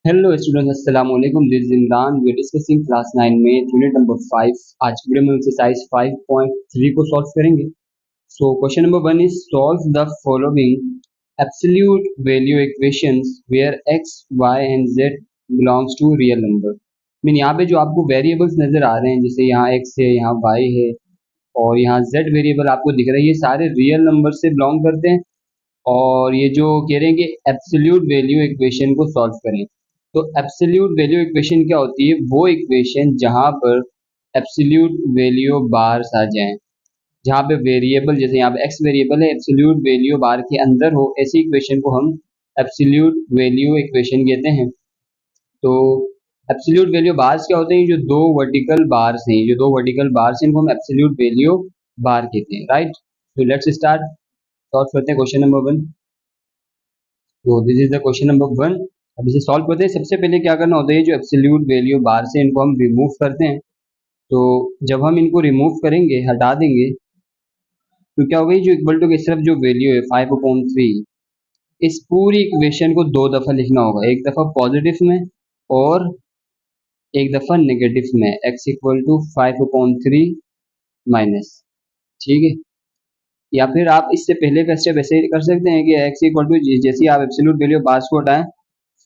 Hello students, अस्सलाम वालेकुम। This is Imran. We are discussing class 9 में यूनिट नंबर 5। आज वीडियो में एक्सरसाइज 5.3 को सॉल्व करेंगे। So question number 1 is solve the following absolute value equations where x y and z belongs to real number. Mean यहाँ पे जो आपको variables नजर आ रहे हैं, जैसे यहाँ x है, यहाँ y है और यहाँ z वेरिएबल आपको दिख रहा है, ये सारे रियल नंबर से बिलोंग करते हैं। और ये जो कह रहे हैं कि एब्सोल्यूट वैल्यू इक्वेशन को सॉल्व करें, तो एब्सोल्यूट वैल्यू इक्वेशन क्या होती है? वो इक्वेशन जहां पर एब्सोल्यूट वैल्यू बार्स आ जाएं, जहां पे वेरिएबल, जैसे यहाँ पे एक्स वेरिएबल है, एब्सोल्यूट वैल्यू बार के अंदर हो, ऐसी इक्वेशन को हम एब्सोल्यूट वैल्यू इक्वेशन कहते हैं। तो एब्सोल्यूट वैल्यू बार्स क्या होते हैं? जो दो वर्टिकल बार्स हैं, जो दो वर्टिकल बार्स हैं, इनको हम एब्सोल्यूट वैल्यू बार कहते हैं, राइट। तो लेट्स स्टार्ट, सॉल्व करते हैं क्वेश्चन नंबर 1। तो this is the question number 1। अब इसे सॉल्व करते हैं। सबसे पहले क्या करना होता है, जो एब्सोल्यूट वैल्यू बार से इनको हम रिमूव करते हैं। तो जब हम इनको रिमूव करेंगे, हटा देंगे, तो क्या होगा, जो इक्वल टू की सिर्फ जो वैल्यू है 5/3, इस पूरी इक्वेशन को दो दफ़ा लिखना होगा, एक दफ़ा पॉजिटिव में और एक दफ़ा नेगेटिव में। x इक्वल टू 5/3 माइनस, ठीक है। या फिर आप इससे पहले का स्टेप ऐसे कर सकते हैं कि x इक्वल टू, जैसे ही आप एब्सोल्यूट वैल्यू बार्स को हटाएं,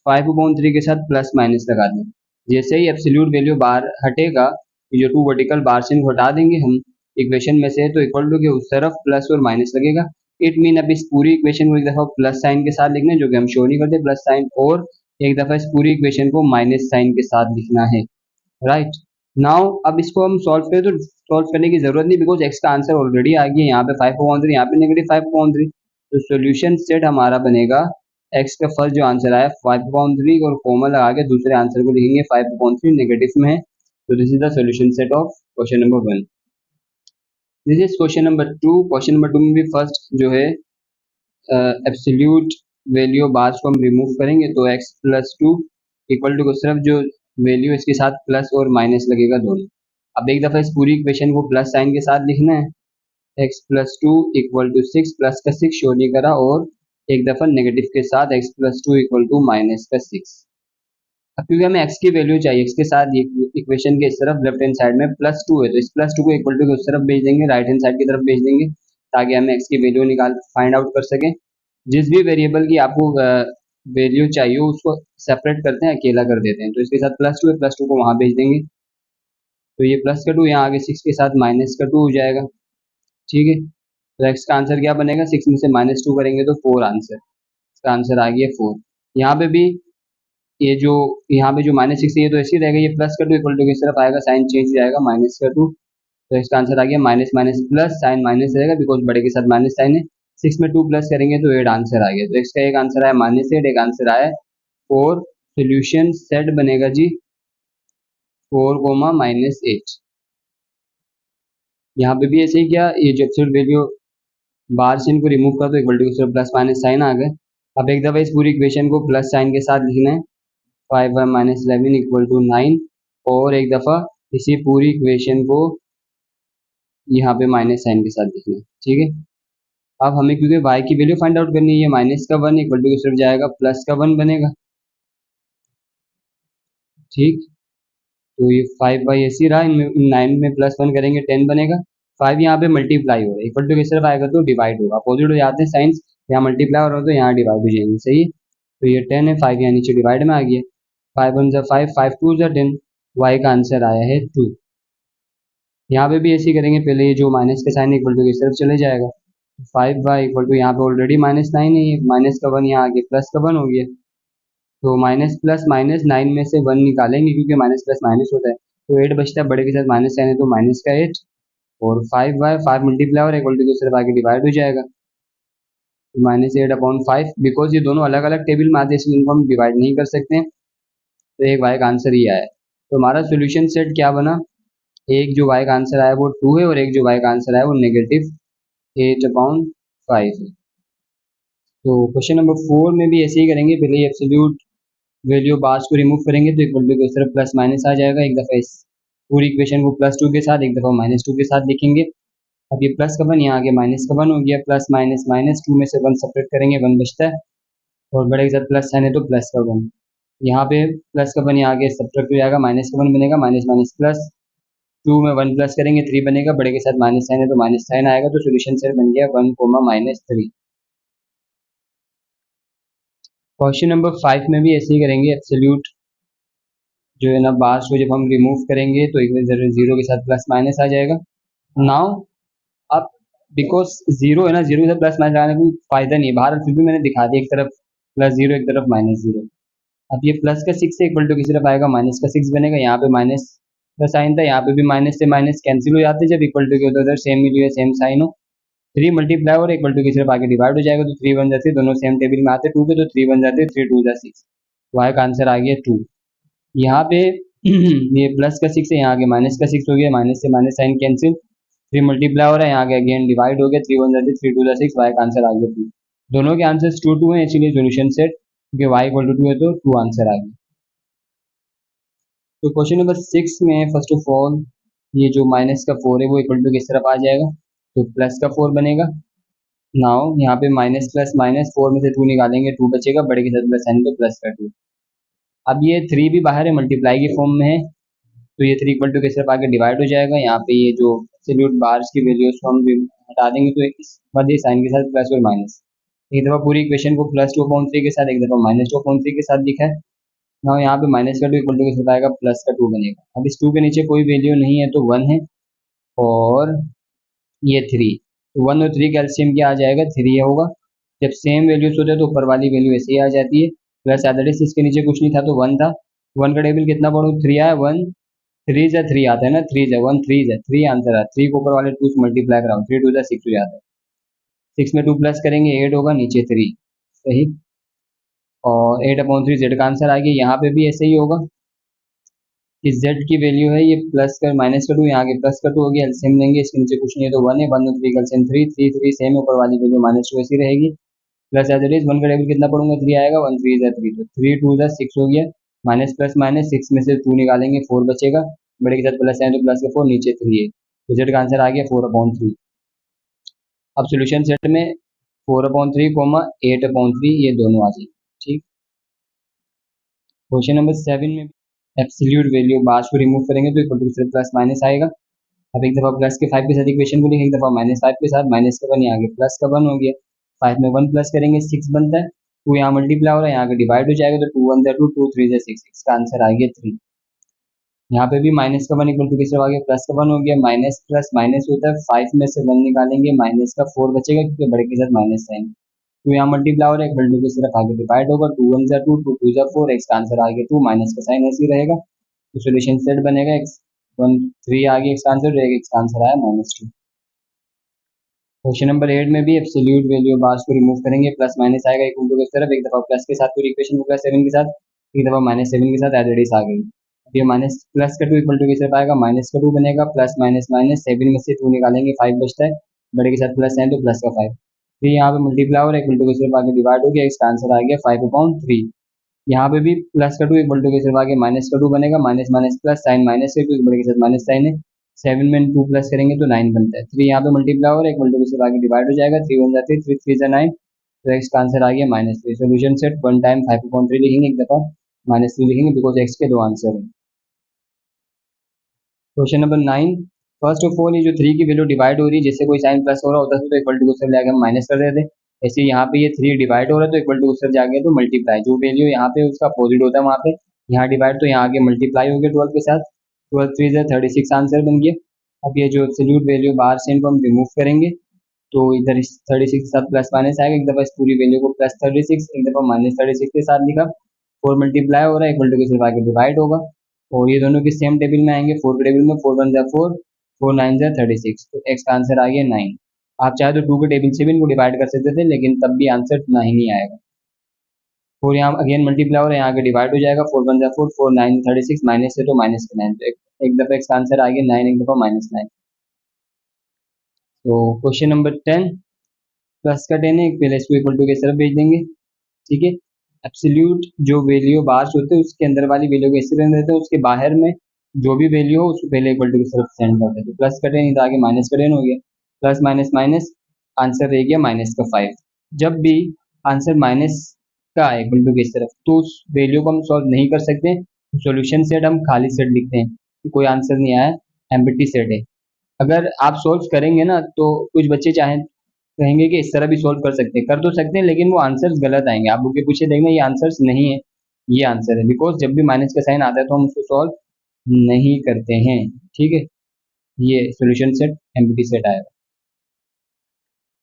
5/3 के साथ प्लस माइनस लगा दें। जैसे ही एब्सोल्यूट वैल्यू बार हटेगा, जो टू वर्टिकल बार से इनको हटा देंगे हम इक्वेशन में से, तो इक्वल टू के उस तरफ प्लस और माइनस लगेगा। इट मीन अब इस पूरी इक्वेशन को एक दफ़ा प्लस साइन के साथ लिखना है, जो कि हम शो नहीं करते प्लस साइन, और एक दफ़ा इस पूरी इक्वेशन को माइनस साइन के साथ लिखना है, राइट। नाउ अब इसको हम सॉल्व करें, तो सॉल्व करने की जरूरत नहीं, बिकॉज एक्स का आंसर ऑलरेडी आ गया। यहाँ पे 5/3, यहाँ पे नेगेटिव 5/3। तो सोल्यूशन सेट हमारा बनेगा, एक्स का फर्स्ट जो आंसर आया 5/3 और कॉमा लगा के दूसरे आंसर को लिखेंगे 5/3 नेगेटिव में है। तो this is the solution set of question number 1। This is question number 2। Question number 2 में भी फर्स्ट जो है एब्सोल्यूट वैल्यू बार्स को हम रिमूव करेंगे, तो x+2 इक्वल टू को सिर्फ जो वैल्यू इसके साथ प्लस और माइनस लगेगा दोनों। अब एक दफ़ा इस पूरी इक्वेशन को प्लस साइन के साथ लिखना है, x+2 इक्वल टू 6, प्लस का 6 शो नहीं करा, और एक दफ़ा नेगेटिव के साथ x+2 इक्वल टू माइनस का 6। अब क्योंकि हमें x की वैल्यू चाहिए, x के साथ इक्वेशन के इस तरफ लेफ्ट हैंड साइड में +2 है, तो इस +2 को इक्वल टू के उस तरफ भेज देंगे, राइट हैंड साइड की तरफ भेज देंगे, ताकि हमें x की वैल्यू निकाल फाइंड आउट कर सकें। जिस भी वेरिएबल की आपको वैल्यू चाहिए उसको सेपरेट करते हैं, अकेला कर देते हैं। तो इसके साथ +2 है, +2 को वहाँ भेज देंगे, तो ये प्लस का 2 यहाँ आगे 6 के साथ माइनस का 2 हो जाएगा, ठीक है। तो x का आंसर क्या बनेगा? 6 में से -2 करेंगे तो 4 आंसर, इसका आंसर आ गया 4। यहाँ पे भी ये जो यहाँ पे जो -6 है, ये तो ऐसे ही रहेगा, ये प्लस का 2 इक्वल टू की तरफ आएगा, साइन चेंज हो जाएगा, माइनस का 2। तो इसका आंसर आ गया minus minus plus, sign minus रहेगा बिकॉज बड़े के साथ माइनस साइन है। 6 में 2 प्लस करेंगे तो 8 आंसर आ गया। तो इसका एक आंसर आया -8, एक आंसर आया 4। सोल्यूशन सेट बनेगा जी 4, -8। यहाँ पे भी ऐसे ही किया, ये जो एब्सोल्यूट वैल्यू बाहर से इनको रिमूव कर दो, इक्वल टू सिर्फ प्लस माइनस साइन आ गए। अब एक दफ़ा इस पूरी इक्वेशन को प्लस साइन के साथ लिखना है, 5/-11 इक्वल टू 9, और एक दफ़ा इसी पूरी इक्वेशन को यहाँ पे माइनस साइन के साथ लिखना है, ठीक है। अब हमें क्योंकि y की वैल्यू फाइंड आउट करनी है, ये माइनस का 1 इक्वल टू सिर्फ जाएगा प्लस का 1 बनेगा, ठीक। तो ये 5 ऐसी रहा, इनमें 9 में +1 करेंगे 10 बनेगा। 5 यहाँ पे मल्टीप्लाई हो रहा है, इक्वल टू के सिर्फ आएगा तो डिवाइड होगा, अपोजिट हो जाते हैं साइंस, यहाँ मल्टीप्लाई हो रहा है तो यहाँ डिवाइड हो जाएंगे, सही है। तो ये 10 है, 5 यहाँ नीचे डिवाइड में आ गया, 5 1 = 5, 5 2 = 10, y का आंसर आया है 2। यहाँ पे भी ऐसे ही करेंगे, पहले ये जो माइनस का साइन इक्वल टू की तरफ चले जाएगा, 5y इक्वल टू यहाँ पे ऑलरेडी -9 है, माइनस का 1 यहाँ आगे प्लस का 1 हो गया, तो माइनस प्लस माइनस 9 में से 1 निकालेंगे क्योंकि माइनस प्लस माइनस होता है, तो 8 बचता है, बड़े के साथ माइनस साइन है तो माइनस का 8, और 5y 5 मल्टीप्लाई और इक्वल टू के सिर्फ आगे डिवाइड हो जाएगा, तो -8/5। बिकॉज ये दोनों अलग अलग टेबल में आते हैं इसलिए इनको हम डिवाइड नहीं कर सकते, तो एक y का आंसर ही आया। तो हमारा सोल्यूशन सेट क्या बना, एक जो y का आंसर आया वो 2 है, और एक जो y का आंसर आया वो -8/5 है। तो क्वेश्चन नंबर 4 में भी ऐसे ही करेंगे, पहले एब्सोल्यूट वैल्यू बार्स को रिमूव करेंगे तो इक्वल टू के सिर्फ प्लस माइनस आ जाएगा, एक दफ़ा इस पूरी इक्वेशन को +2 के साथ, एक दफ़ा -2 के साथ लिखेंगे। अब ये प्लस का 1 यहाँ आगे माइनस का 1 हो गया, प्लस माइनस माइनस 2 में से 1 सेपरेट करेंगे, 1 बचता है, और बड़े के साथ प्लस साइन है तो प्लस का 1। यहाँ पे प्लस का वन यहाँ आगे सब्ट्रैक्ट हो जाएगा, माइनस का वन बनेगा, माइनस माइनस प्लस, 2 में 1 प्लस करेंगे 3 बनेगा, बड़े के साथ माइनस साइन है तो माइनस साइन आएगा, तो सोल्यूशन सेट बन गया 1 कोमा -3। क्वेश्चन नंबर 5 में भी ऐसे ही करेंगे, एब्सोल्यूट जो है ना बार्स को जब हम रिमूव करेंगे तो एक जीरो के साथ प्लस माइनस आ जाएगा। नाउ अब बिकॉज जीरो है ना, जीरो के साथ प्लस माइनस लगाने का कोई फायदा नहीं है बाहर, फिर भी मैंने दिखा दिया एक तरफ प्लस जीरो एक तरफ माइनस जीरो। अब ये प्लस का 6 से इक्वल टू किसी तरफ आएगा, माइनस का 6 बनेगा, यहाँ पे माइनस का साइन था, यहाँ पे भी माइनस से माइनस कैंसिल हो जाते हैं जब इक्वल टू के उधर सेम मिली सेम साइन हो। 3 मल्टीप्लाई और इक्वल टू की सिर्फ आगे डिवाइड हो जाएगा, तो 3 बन जाते हैं, दोनों सेम टेबल में आते हैं 2 के, तो 3 बन जाते हैं, 3 2 जा 6, वाई का आंसर आ गया 2। यहाँ पे ये प्लस का 6 है, यहाँ आगे माइनस का 6 हो गया, माइनस से माइनस साइन कैंसिल, 3 मल्टीप्लाई हो रहा है, यहाँ आगे अगेन डिवाइड हो गया, 3 बन जाते 3 2 जा 6, वाई का आंसर आ गया 2। दोनों के आंसर्स 2 2 हैं, इसीलिए सोल्यूशन सेट, क्योंकि वाई इक्वल टू 2 है तो 2 आंसर आ गया। तो क्वेश्चन नंबर 6 में फर्स्ट ऑफ ऑल ये जो माइनस का 4 है वो इक्वल टू किस तरफ आ जाएगा, तो प्लस का 4 बनेगा। नाउ यहाँ पे माइनस प्लस माइनस 4 में से 2 निकालेंगे, 2 बचेगा, बड़े के साथ प्लस साइन तो प्लस का 2। अब ये 3 भी बाहर है, मल्टीप्लाई की फॉर्म में है, तो ये 3 इक्वल टू के सिर्फ आगे डिवाइड हो जाएगा। यहाँ पे ये जो एब्सोल्यूट बार्स की वैल्यूज को हम हटा देंगे तो इस बाद ये साइन के साथ प्लस और माइनस, एक दफ़ा पूरी इक्वेशन को +2/3 के साथ, एक दफ़ा -2/3 के साथ लिखा है ना। यहाँ पे माइनस का 2 इक्वल टू के साथ आएगा, प्लस का 2 बनेगा। अब इस 2 के नीचे कोई वैल्यू नहीं है तो 1 है, और ये 3, तो 1 और 3 का एलसीएम क्या आ जाएगा, 3 होगा। जब सेम वैल्यूज होते हैं तो ऊपर वाली वैल्यू ऐसे ही आ जाती है, प्लस एडरेस इसके नीचे कुछ नहीं था तो 1 था, 1 का टेबल कितना पढ़ो 3 आया, 1 3 जा 3 आता है ना, 3 जा 1 3 जा 3 आंसर है, 3 को ऊपर वाले 2 से मल्टीप्लाई कराओ, 3 2 जा 6 हो जाता है, 6 में 2 प्लस करेंगे 8 होगा, नीचे 3, सही, और 8/3 जेड का आंसर आ गया। यहाँ पे भी ऐसे ही होगा कि जेड की वैल्यू है ये प्लस का माइनस का 2, यहाँ आगे प्लस का 2 हो गया, एलसीएम लेंगे, इसके नीचे कुछ नहीं है तो 1 है, 1 और 3 का एलसीएम 3 3 3 सेम, ऊपर वाली वैल्यू -2 ऐसी रहेगी, प्लस एज इट इज 1 का टेबल कितना पढ़ूंगा 3 आएगा, 1 3 जा 3, तो 3 2 जा 6 हो गया, माइनस प्लस माइनस 6 में से 2 निकालेंगे 4 बचेगा, बड़े के साथ प्लस है तो प्लस का 4, नीचे 3 है, तो जेड का आंसर आ गया 4/3। अब सोल्यूशन सेट में 4/3 8/3 ये दोनों आ जाएंगे, ठीक। क्वेश्चन नंबर 7 में एब्सोल्यूट वैल्यू बार्स को रिमूव करेंगे तो इक्वल टू सिर्फ प्लस माइनस आएगा। अब एक दफ़ा प्लस के 5 के साथ इक्वेशन को लिखेंगे, एक दफ़ा -5 के साथ, माइनस का 1 यहाँ आगे प्लस का 1 हो गया, 5 में 1 प्लस करेंगे 6 बनता है, 2 यहाँ मल्टीप्लाई हो रहा है, यहाँ आगे डिवाइड हो जाएगा, तो 2 1 जा 2 2 3 जा 6, इसका आंसर आ गया 3। यहाँ पे भी माइनस का 1 इक्वल टू किस तरफ आ गया, प्लस का 1 हो गया, माइनस प्लस माइनस होता है, 5 में से 1 निकालेंगे, माइनस का 4 बचेगा क्योंकि बड़े के साथ माइनस साइन, तो यहाँ मल्टीप्लाई हो रहा है, इक्वल टू की सिर्फ आगे डिवाइड होगा, 2 1 जा 2 2 2 जा 4, इसका आंसर आ गया 2, माइनस का साइन ऐसे ही रहेगा, तो सोल्यूशन सेट बनेगा, x 1 3 आ गया, इसका आंसर रहेगा, इसका आंसर आया -2। क्वेश्चन नंबर 8 में भी एब्सोल्यूट वैल्यू बार्स को रिमूव करेंगे, प्लस माइनस आएगा इक्वल टू की तरफ, एक दफ़ा प्लस के साथ पूरी इक्वेशन को +7 के साथ, एक दफ़ा -7 के साथ, एज इट इज आ गई। अब ये माइनस प्लस का 2 इक्वल टू की तरफ आएगा, माइनस का 2 बनेगा, प्लस माइनस माइनस 7 में से 2 निकालेंगे 5 बचता है, बड़े के साथ प्लस है तो प्लस का 5, फिर यहाँ पे मल्टीप्लाई और इक्वल टू की तरफ आगे डिवाइड हो गया, इसका आंसर आ गया 5/3। यहाँ पे भी प्लस का 2 इक्वल टू के सिर्फ आगे माइनस का 2 बनेगा, minus minus plus sign minus है क्योंकि बड़े के साथ माइनस साइन है, 7 में 2 प्लस करेंगे तो 9 बनता है, 3 यहाँ पे मल्टीप्लाई और इक्वल टू के सिर्फ आगे डिवाइड हो जाएगा, 3 बन जाती है, 3 3 जा 9, तो एक्स का आंसर आ गया -3। सोल्यूशन सेट 1 टाइम 5/3 लिखेंगे, एक दफ़ा -3 लिखेंगे बिकॉज एक्स के 2 आंसर है। Question number 9, first of all ये जो 3 की वैल्यू डिवाइड हो रही है, जिससे कोई साइन प्लस हो रहा होता है तो इक्वल टू को सिर्फ जाके हम माइनस कर देते, ऐसे यहाँ पे ये 3 डिवाइड हो रहा है तो इक्वल टू को सिर्फ जाके तो मल्टीप्लाई, जो वैल्यू यहाँ पे उसका अपोजिट होता है वहाँ पे, यहाँ डिवाइड तो यहाँ आगे मल्टीप्लाई हो गया 12 के साथ, 12 3 जा 36 आंसर बन गया। अब ये जो एब्सोल्यूट वैल्यू बाहर से इनको हम रिमूव करेंगे तो इधर 36 के साथ प्लस माइनस आएगा, एक दफ़ा इस पूरी वैल्यू को +36, एक दफ़ा -36 के साथ लिखा, 4 मल्टीप्लाई हो रहा है, इक्वल टू के सिर्फ आगे डिवाइड होगा, और ये दोनों की सेम टेबल में आएंगे, 4 के टेबल में 4 1 जा 4 4 9 जा 36, तो एक्स का आंसर आ गया 9। आप चाहे तो 2 के टेबल से भी इनको डिवाइड कर सकते थे, लेकिन तब भी आंसर 9 ही नहीं आएगा। 4 यहाँ अगेन मल्टीप्लाई हो रहा है, यहाँ आगे डिवाइड हो जाएगा, 4 1 जा 4 4 9 36, माइनस है तो माइनस का 9, तो एक दफ़ा एक्स का आंसर आ गया 9, एक दफ़ा -9। तो क्वेश्चन नंबर 10, प्लस का 10 है, पहले इसको इक्वल टू के तरफ भेज देंगे, ठीक है। एब्सोल्यूट जो वैल्यू बार्स होते हैं उसके अंदर वाली वैल्यू को इसी तरह देते हैं, उसके बाहर में जो भी वैल्यू हो उसको पहले इक्वल टू की तरफ सेंड कर देते हैं, प्लस का 10 तो आगे माइनस का 10 हो गया, प्लस माइनस माइनस आंसर रह गया -5। जब भी आंसर माइनस का है इक्वल टू की इस तरफ, तो उस वैल्यू को हम सॉल्व नहीं कर सकते। सॉल्यूशन सेट हम खाली सेट लिखते हैं कि कोई आंसर नहीं आया, एम्प्टी सेट है। अगर आप सॉल्व करेंगे ना तो कुछ बच्चे चाहें कहेंगे कि इस तरह भी सॉल्व कर सकते हैं, कर तो सकते हैं लेकिन वो आंसर्स गलत आएंगे। आप बुक के पूछे देखना ये आंसर्स नहीं है, ये आंसर है, बिकॉज जब भी माइनस का साइन आता है तो हम उसको सॉल्व नहीं करते हैं। ठीक है, ये सॉल्यूशन सेट एम्प्टी सेट आएगा।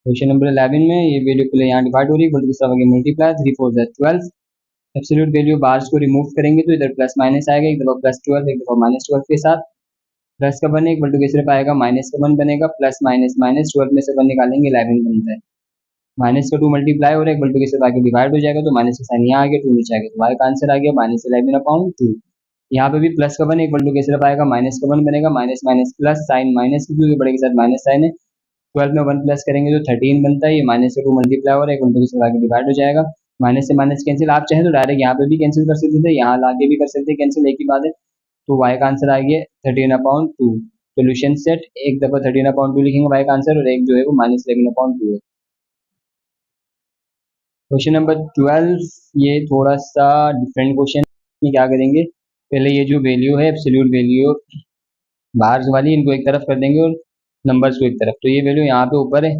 क्वेश्चन नंबर 11 में ये वैल्यू पहले यहाँ डिवाइड हो रही है, इक्वल टू सब आगे मल्टीप्लाई 3 4 12। एब्सोल्यूट वैल्यू बार्स को रिमूव करेंगे तो इधर प्लस माइनस आएगा, एक दफा प्लस 12 एक दफा माइनस 12 के साथ। प्लस का 1 इक्वल टू के सिर्फ आएगा, माइनस का 1 बनेगा, प्लस माइनस माइनस 12 में से 1 निकालेंगे 11 बनता है। माइनस का 2 मल्टीप्लाई हो रहा है, इक्वल टू के सिर्फ आगे डिवाइड हो जाएगा तो माइनस का साइन यहाँ आ गया, 2 नीचे आ गया, तो वाई का आंसर आ गया माइनस 11/2। यहाँ पे भी प्लस का 1 इक्वल टू के सिर्फ आएगा, माइनस का 1 बनेगा, minus minus plus, sign minus क्योंकि बड़े के साथ माइनस साइन है, 12 में 1 प्लस करेंगे तो 13 बनता है। ये माइनस से 2 मल्टीप्लाई हो रहा है, इक्वल टू के सिर्फ आगे डिवाइड हो जाएगा, माइनस से माइनस कैंसिल। आप चाहे तो डायरेक्ट यहाँ पे भी कैंसिल कर सकते थे, यहाँ लाके भी कर सकते हैं कैंसिल, एक ही बात है। तो वाई का आंसर आ गया 13/2। सोल्यूशन सेट एक दफा 13/2 लिखेंगे वाई का आंसर, और एक जो है वो माइनस 11/2 है। क्वेश्चन नंबर 12 ये थोड़ा सा डिफरेंट क्वेश्चन में क्या करेंगे, पहले ये जो वैल्यू है एब्सोल्यूट वैल्यू बाहर वाली इनको एक तरफ कर देंगे और नंबर्स को एक तरफ, तो ये वैल्यू यहाँ पे ऊपर है।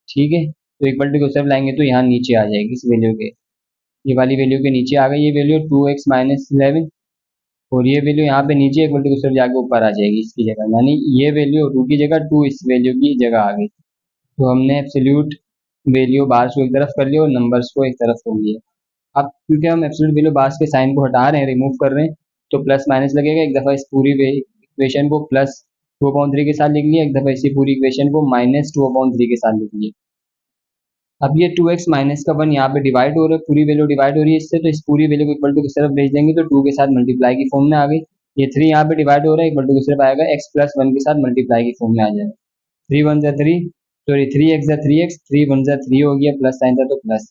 ठीक है, तो इक्वल टू को सिर्फ लाएंगे तो यहाँ नीचे आ जाएगी इस वैल्यू के, ये वाली वैल्यू के नीचे आ गई ये वैल्यू 2x माइनस 11, और ये वैल्यू यहाँ पे नीचे इक्वल टू को सिर्फ जाके ऊपर आ जाएगी इसकी जगह, यानी ये वैल्यू 2 की जगह 2 इस वैल्यू की जगह आ गई। तो हमने एब्सोल्यूट वैल्यू बार्स को एक तरफ कर लिया और नंबर्स को एक तरफ कर लिया। अब क्योंकि हम एब्सोल्यूट वैल्यू बार्स के साइन को हटा रहे हैं, रिमूव कर रहे हैं, तो प्लस माइनस लगेगा। एक दफ़ा इस पूरी इक्वेशन को प्लस 2/3 के साथ लिख लिया, एक दफ़ा इसी पूरी इक्वेशन को माइनस 2/3 के साथ लिख लिया। अब ये 2x माइनस का 1 यहाँ पे डिवाइड हो रहा है, पूरी वैल्यू डिवाइड हो रही है इससे, तो इस पूरी वैल्यू को इक्वल टू की तरफ भेज देंगे तो 2 के साथ मल्टीप्लाई की फॉर्म में आ गई। ये 3 यहाँ पे डिवाइड हो रहा है, इक्वल टू की तरफ आएगा x प्लस 1 के साथ मल्टीप्लाई की फॉर्म में आ जाएगा। 3 1 जा 3, सॉरी 3x जा 3x, 3 1 जा 3 हो गया, प्लस साइन था तो प्लस,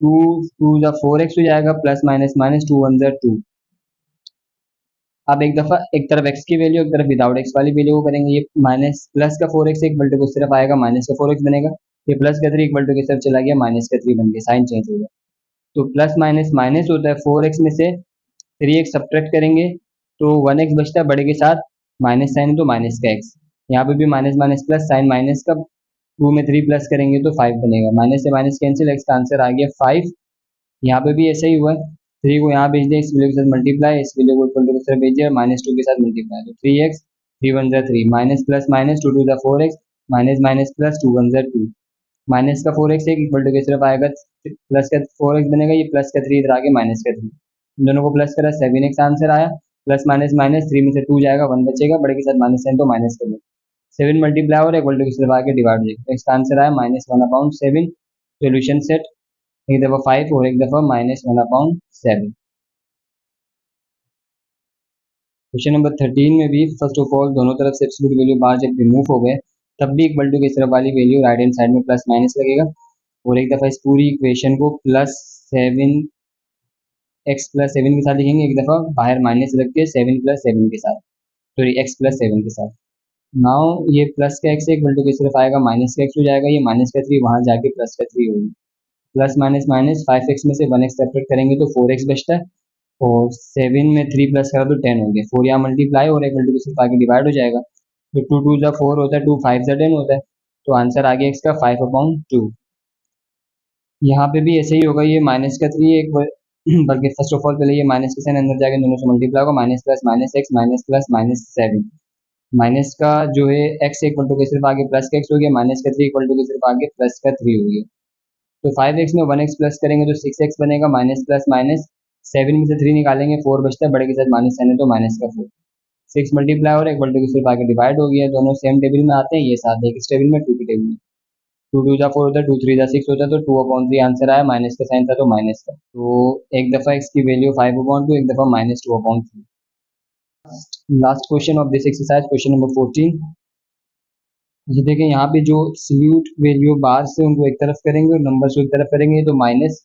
2 2 जा 4x हो जाएगा, प्लस माइनस माइनस 2 1 जा 2। अब एक दफा एक तरफ x की वैल्यू एक तरफ विदाउट x वाली वैल्यू को करेंगे, ये माइनस प्लस का 4x इक्वल टू को सिर्फ आएगा माइनस का 4x बनेगा, ये प्लस का 3 इक्वल टू के सिर्फ चला गया, माइनस का 3 बन गया, साइन चेंज हो गया। तो प्लस माइनस माइनस होता है, 4x में से 3x सब्ट्रैक्ट करेंगे तो 1x बचता है, बड़े के साथ माइनस साइन तो माइनस का x, यहाँ पे भी minus minus plus, sign minus का 2 में 3 प्लस करेंगे तो 5 बनेगा, माइनस से माइनस कैंसिल, x का आंसर आ गया 5। यहाँ पे भी ऐसा ही हुआ है, 3 को यहाँ भेज दें, इस वैल्यू के साथ मल्टीप्लाई, इस वैल्यू को इक्वल टू की तरफ भेजिए और माइनस 2 के साथ मल्टीप्लाई, तो 3x 3 1 जा 3, माइनस प्लस माइनस 2 2 जा 4x, माइनस माइनस प्लस 2 1 जा 2, माइनस का 4x एक इक्वल टू की तरफ आएगा, प्लस का 4x बनेगा, ये प्लस का 3 इधर आगे माइनस का 3, इन दोनों को प्लस करा 7x आंसर आया, प्लस माइनस माइनस 3 में से 2 जाएगा 1 बचेगा, बड़े के साथ माइनस साइन तो माइनस कर 7 मल्टीप्लाई और इक्वल टू की तरफ आगे डिवाइड हो जाएगा, तो इसका आंसर आया -1/7। सोल्यूशन सेट एक दफ़ा 5 और एक दफ़ा -1/7। क्वेश्चन नंबर 13 में भी फर्स्ट ऑफ ऑल दोनों तरफ से एब्सोल्यूट वैल्यू बाहर जब रिमूव हो गए तब भी इक्वल टू की तरफ वाली वैल्यू राइट हैंड साइड में प्लस माइनस लगेगा, और एक दफ़ा इस पूरी इक्वेशन को प्लस 7x प्लस 7 के साथ लिखेंगे, एक दफ़ा बाहर माइनस रख के 7 प्लस 7 के साथ, सॉरी x प्लस 7 के साथ। नाउ ये प्लस का x इक्वल टू की तरफ आएगा, माइनस का x हो जाएगा, ये माइनस का 3 वहाँ जाके प्लस का 3 होगी, प्लस माइनस माइनस 5x में से 1x सेपरेट करेंगे तो 4x बचता है, और 7 में 3 प्लस करा तो 10 हो गया, 4 यहाँ मल्टीप्लाई और इक्वल टू सिर्फ आगे डिवाइड हो जाएगा, तो 2 2 जा 4 होता है, 2 5 जा 10 होता है, तो आंसर आ गया इसका 5/2। यहाँ पे भी ऐसे ही होगा, ये माइनस का 3 एक बल्कि फर्स्ट ऑफ ऑल पहले ये माइनस के साइन अंदर जाके दोनों से मल्टीप्लाई होगा, minus plus minus x minus plus minus 7, minus का जो है x इक्वल टू के सिर्फ आगे प्लस का x हो गया, माइनस का 3 इक्वल टू के सिर्फ आगे प्लस का 3 हो गया, तो 5x में 1x प्लस करेंगे तो 6x बनेगा, माइनस प्लस माइनस 7 में से 3 निकालेंगे 4 बचता है, बड़े के साथ माइनस साइन है तो माइनस का 4, 6 मल्टीप्लाई और इक्वल टू के सिर्फ आगे डिवाइड हो गया, दोनों सेम टेबल में आते हैं, ये साथ एक इस टेबल में 2 की टेबल में, 2 2 जा 4 होता है, 2 3 जा 6 होता है, तो 2/3 आंसर आया, माइनस का साइन था तो माइनस का, तो एक दफ़ा इसकी वैल्यू 5/2, एक दफ़ा -2/3। Last question of this exercise question number 14, ये देखें यहाँ पे जो एब्सोल्यूट वैल्यू बार से उनको एक तरफ करेंगे और नंबर को एक तरफ करेंगे, तो minus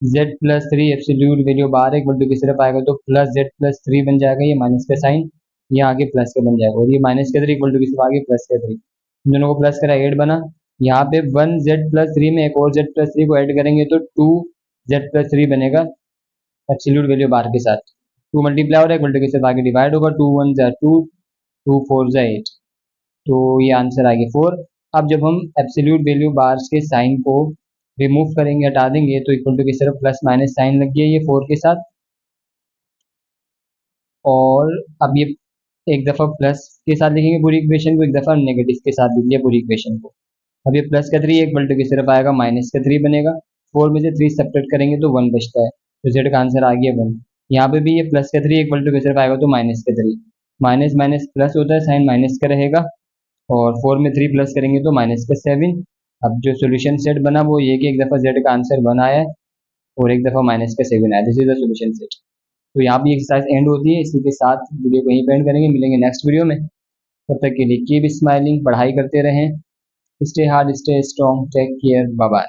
z plus 3 absolute value bar equal to की तरफ आएगा तो प्लस z प्लस 3 बन जाएगा, ये माइनस का साइन ये आगे प्लस का बन जाएगा, और ये माइनस का 3 इक्वल टू की तरफ आगे प्लस का 3, इन दोनों को प्लस करा 8 बना, यहाँ पे 1z+3 में एक और z+3 को ऐड करेंगे तो 2z+3 बनेगा एब्सोल्यूट वैल्यू बार के साथ। 2 मल्टीप्लाई हो रहा है, इक्वल टू के साथ आगे डिवाइड होगा, 2 1 जा 2, 2 4 जा 8, तो ये आंसर आ गया 4। अब जब हम एब्सोल्यूट वैल्यू बार्स के साइन को रिमूव करेंगे, हटा देंगे, तो इक्वल टू की सिर्फ प्लस माइनस साइन लग गया ये 4 के साथ। और अब ये एक दफ़ा प्लस के साथ लिखेंगे पूरी इक्वेशन को, एक दफ़ा नेगेटिव के साथ लिख लिया पूरी इक्वेशन को। अब ये प्लस का 3 इक्वल टू की सिर्फ आएगा माइनस का 3 बनेगा, 4 में से 3 सब्ट्रैक्ट करेंगे तो 1 बचता है, तो जेड का आंसर आ गया 1। यहाँ पे भी ये प्लस का 3 इक्वल टू की सिर्फ आएगा तो माइनस का 3, माइनस माइनस प्लस होता है, साइन माइनस का रहेगा, और 4 में 3 प्लस करेंगे तो माइनस का 7। अब जो सोल्यूशन सेट बना वो ये कि एक दफ़ा जेड का आंसर 1 आया है और एक दफ़ा माइनस का 7 आया, this is the solution set. तो यहाँ भी एक्सरसाइज एंड होती है, इसी के साथ वीडियो को यहीं पे एंड करेंगे, मिलेंगे नेक्स्ट वीडियो में। तब तक के लिए कीप स्माइलिंग, पढ़ाई करते रहें, stay hard stay strong, take care, bye bye.